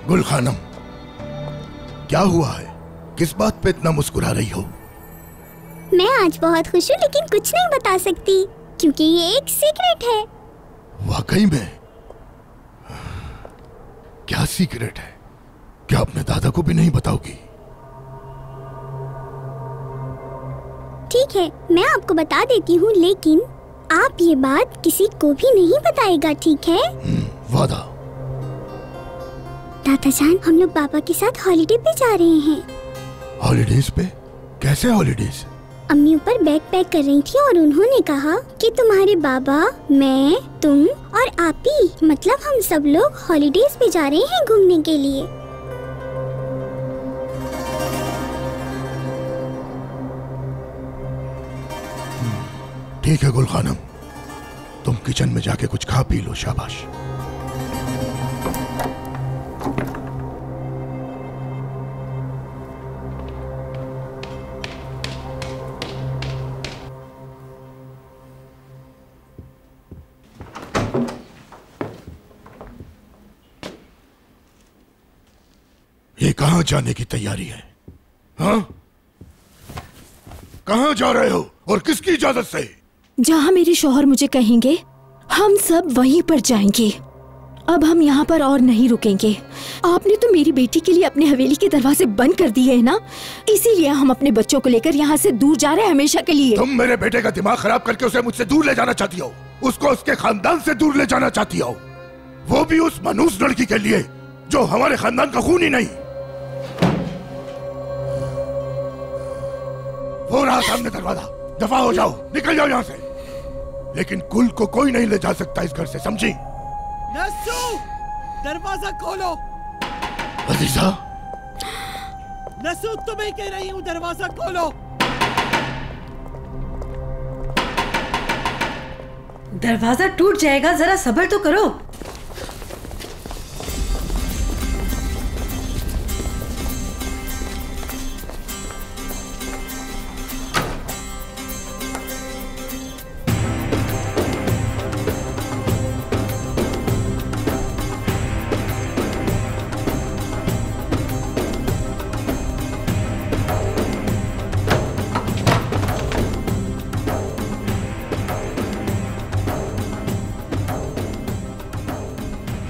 गुल खानम, क्या हुआ है? किस बात पे इतना मुस्कुरा रही हो? मैं आज बहुत खुश हूँ, लेकिन कुछ नहीं बता सकती क्योंकि ये एक सीक्रेट है। वाकई में? क्या सीक्रेट है? क्या अपने दादा को भी नहीं बताओगी? ठीक है, मैं आपको बता देती हूँ, लेकिन आप ये बात किसी को भी नहीं बताएगा, ठीक है? वादा। दादा जान, हम लोग पापा के साथ हॉलिडे पे जा रहे हैं। हॉलिडेज पे? कैसे हॉलिडेज? अम्मी ऊपर बैग पैक कर रही थी और उन्होंने कहा कि तुम्हारे बाबा, मैं, तुम और आप ही, मतलब हम सब लोग हॉलिडेज पे जा रहे हैं घूमने के लिए। ठीक है गुल खानम, तुम किचन में जाके कुछ खा पी लो। शाबाश। ये कहां जाने की तैयारी है? हाँ? कहां जा रहे हो और किसकी इजाजत से? जहाँ मेरे शौहर मुझे कहेंगे हम सब वहीं पर जाएंगे। अब हम यहाँ पर और नहीं रुकेंगे। आपने तो मेरी बेटी के लिए अपने हवेली के दरवाजे बंद कर दिए हैं ना, इसीलिए हम अपने बच्चों को लेकर यहाँ से दूर जा रहे हैं हमेशा के लिए। तुम मेरे बेटे का दिमाग खराब करके उसे मुझसे दूर ले जाना चाहती हो, उसको उसके खानदान से दूर ले जाना चाहती हो, वो भी उस मनूस लड़की के लिए जो हमारे खानदान का खून ही नहीं। वो रहा सामने दरवाजा, दफा हो जाओ, निकल जाओ यहाँ से। लेकिन कुल को कोई नहीं ले जा सकता इस घर से, समझी? नस्सू, दरवाजा खोलो। अजीजा, नस्सू, तुम्हें कह रही हूँ, दरवाजा खोलो। दरवाजा टूट जाएगा, जरा सब्र तो करो।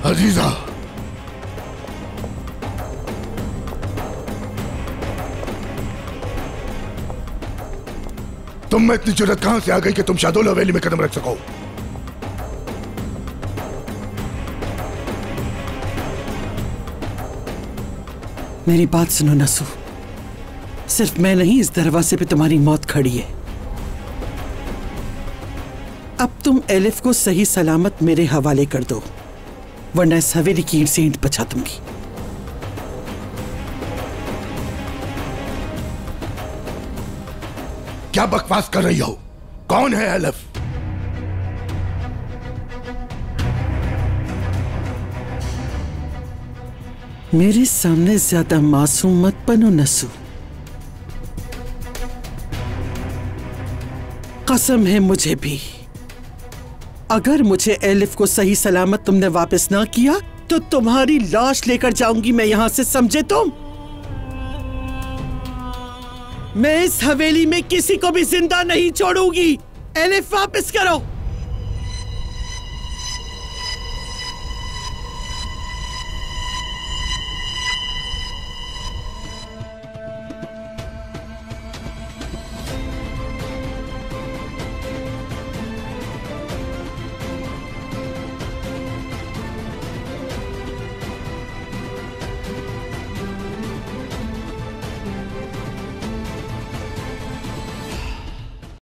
अजीजा, तुम में इतनी जुर्रत कहां से आ गई कि तुम शादोल हवेली में कदम रख सको? मेरी बात सुनो नस्सू, सिर्फ मैं नहीं, इस दरवाजे पे तुम्हारी मौत खड़ी है। अब तुम एलिफ को सही सलामत मेरे हवाले कर दो, वरना इस हवेली की ईंट से ईंट बचा दूंगी। क्या बकवास कर रही हो? कौन है एलिफ? मेरे सामने ज्यादा मासूम मत बनो नस्सू। कसम है मुझे भी, अगर मुझे एलिफ को सही सलामत तुमने वापस ना किया तो तुम्हारी लाश लेकर जाऊंगी मैं यहां से, समझे तुम? मैं इस हवेली में किसी को भी जिंदा नहीं छोड़ूंगी। एलिफ वापस करो।